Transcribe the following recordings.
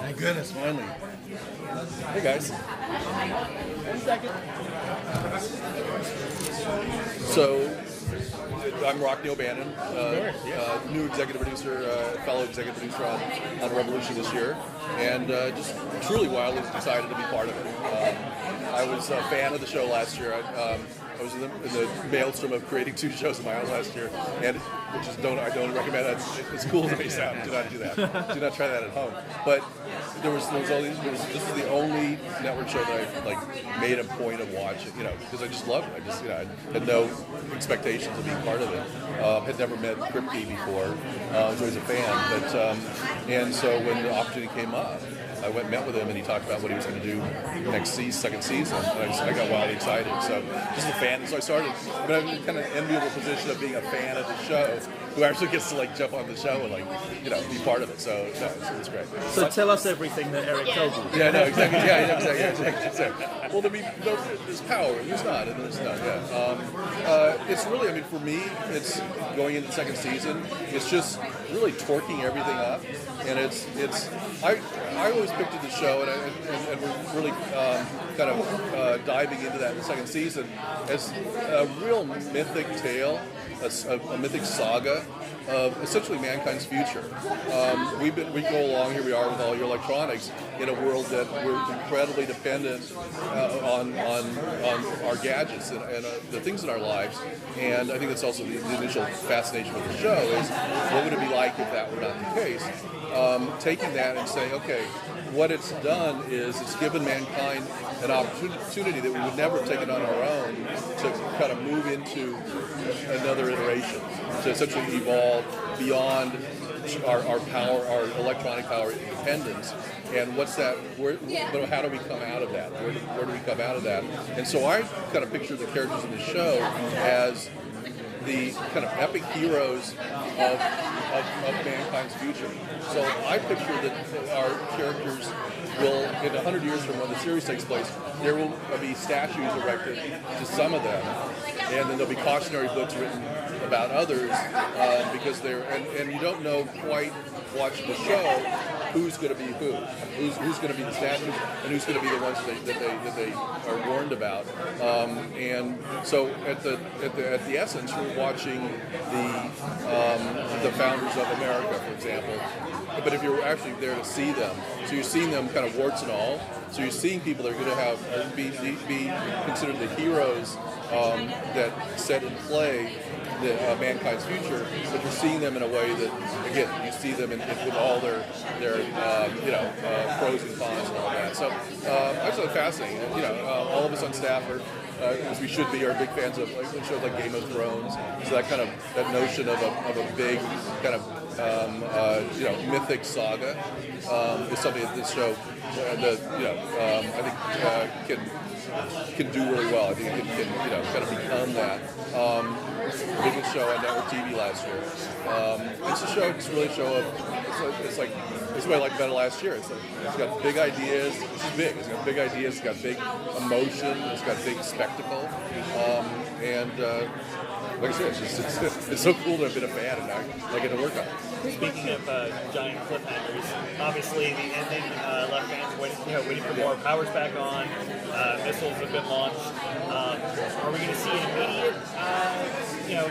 Thank goodness, finally. Hey guys. 1 second. So, I'm Rockne S, new executive producer, fellow executive producer on Revolution this year, and just truly wildly excited to be part of it. I was a fan of the show last year. I was in the maelstrom of creating 2 shows of my own last year, and I don't recommend that. It's cool to me, Sam. Do not do that. Do not try that at home. But this was the only network show that I made a point of watching, because I just loved it. I had no expectations of being part of it. Had never met Kripke before. I was always a fan, and so when the opportunity came up, I went and met with him, and he talked about what he was going to do next second season, and I got wildly excited. So just a fan. So I started, but I'm in kind of enviable position of being a fan of the show, who actually gets to jump on the show and be part of it. So no, it's great. So tell us everything that Eric told you. Yeah, no, exactly. Exactly. Well, there's power. There's not, and there's none. Yeah. It's really, for me, it's going into the second season. It's just really torquing everything up, and I always pictured the show, and we're really kind of diving into that in the second season as a real mythic tale, a mythic saga of essentially mankind's future. We go along, here we are with all your electronics, in a world that we're incredibly dependent on our gadgets and the things in our lives. And I think that's also the initial fascination with the show is, what would it be like if that were not the case? Taking that and saying, okay, what it's done is it's given mankind an opportunity that we would never have taken on our own to kind of move into another iteration, to essentially evolve beyond our power, our electronic power independence. And what's that? How do we come out of that? Where do we come out of that? And so I kind of picture the characters in the show as the kind of epic heroes of mankind's future. So I picture that our characters will, in 100 years from when the series takes place, there will be statues erected to some of them, and then there'll be cautionary books written about others, because and you don't know quite watching the show who's going to be who's going to be the statues, and who's going to be the ones that they are warned about. And so at the essence, you're watching the founders of America, for example. But if you're actually there to see them, so you're seeing them kind of warts and all. So you're seeing people that are going to have be considered the heroes that set in play mankind's future, but you're seeing them in a way that, again, you see them with all their pros and cons and all that. So I just find it fascinating. All of us on staff are, as we should be, are big fans of shows like Game of Thrones. So that notion of a big kind of mythic saga is something that this show I think can do really well. I think it can kind of become that. Biggest show on network TV last year. It's really a show of, it's what I liked about it last year. It's got big ideas. It's big. It's got big ideas. It's got big emotion. It's got big spectacle. Like I said, it's so cool to have been a fan and I get to work on it. Speaking of giant cliffhangers, obviously the ending left fans waiting for more. Power's back on. Missiles have been launched. Are we going to see an immediate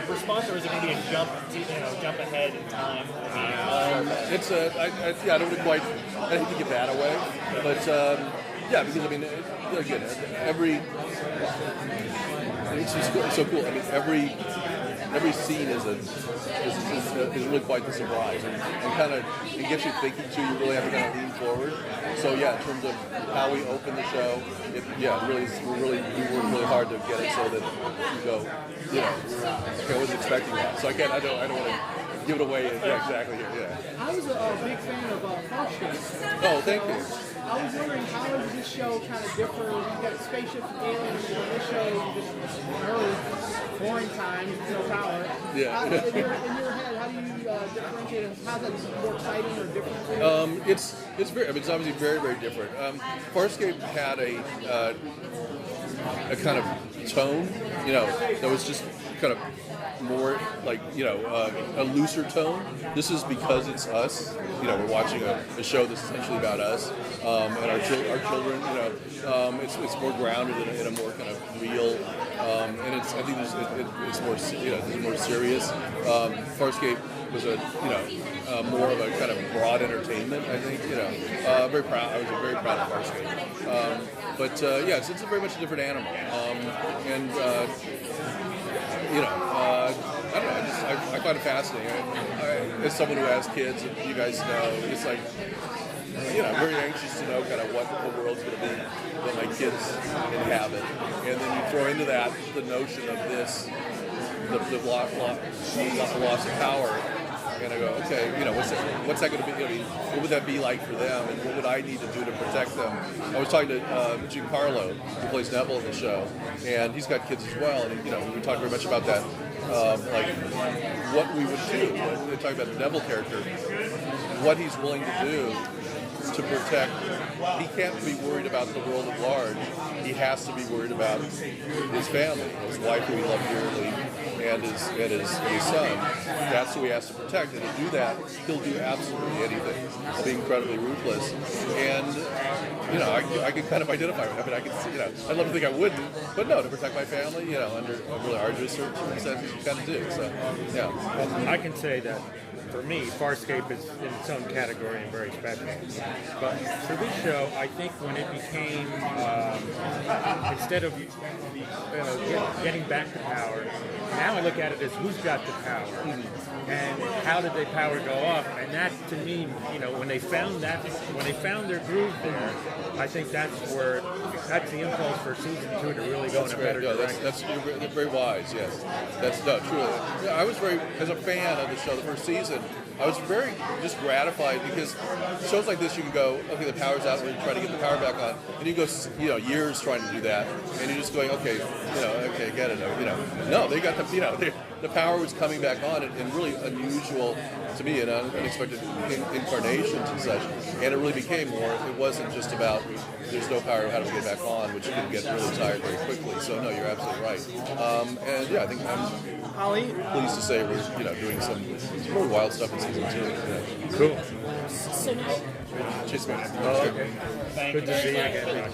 response, or is it going to be a jump ahead in time? I don't quite. I hate to give that away, but because again, it's just so cool. Every scene is really quite the surprise, and kind of it gets you thinking too. You really have to kind of lean forward. So in terms of how we open the show, we work really hard to get it so that you go, I wasn't expecting that. So again, I don't want to give it away exactly here. Yeah. I was a big fan of Farscape. Oh, thank you. I was wondering, how does this show kind of differ? You've got spaceships and aliens, and this show just Earth, boring times, no power. Yeah. In your head, how do you differentiate it? How's that more exciting or different for you? It's very. It's obviously very, very different. Farscape had a kind of tone, that was just kind of more like a looser tone. This is because it's us. We're watching a show that's essentially about us and our children. It's more grounded in a more kind of real, and I think it's more it's more serious. Farscape was more of a kind of broad entertainment. I think very proud. I was very proud of Farscape. But it's very much a different animal. And I don't know. I find it fascinating. As someone who has kids, you guys know, it's like I'm very anxious to know kind of what the world's going to be that my kids inhabit, and then you throw into that the notion of this, the loss of power. And I go, okay, what's that going to be? I mean, what would that be like for them, and what would I need to do to protect them? I was talking to Giancarlo, who plays Neville in the show, and he's got kids as well, and we talked very much about that, like what we would do. We were talking about the Neville character, what he's willing to do to protect. He can't be worried about the world at large. He has to be worried about his family, his wife, who he loved dearly, and his son. That's who he has to protect. And to do that, he'll do absolutely anything. He'll be incredibly ruthless. And I can kind of identify with him. I mean, I can see, I'd love to think I wouldn't, but no, to protect my family, under really arduous circumstances, you kind of do. So, yeah. Well, I can say that for me, Farscape is in its own category and very special. But for this show, I think when it became, instead of getting back to power, now I look at it as who's got the power and how did the power go up. And that, to me, when they found their groove there, I think that's the impulse for season 2 to really go in a better direction. That's very wise. Yes, that's truly. Yeah, I was as a fan of the show, the first season, I was very just gratified because shows like this, you can go, okay, the power's out, we're trying to get the power back on, and you go, years trying to do that, and you're just going, okay, okay, get it, no, they got the power was coming back on, and really unusual to me, and unexpected incarnations and such, and it really became more. It wasn't just about there's no power, how do we get back on, which can get really tired very quickly. So no, you're absolutely right, and yeah, I think I'm pleased to say we're doing some really wild stuff in season 2. Yeah. Cool. So now, Chase, man. Good to see you again.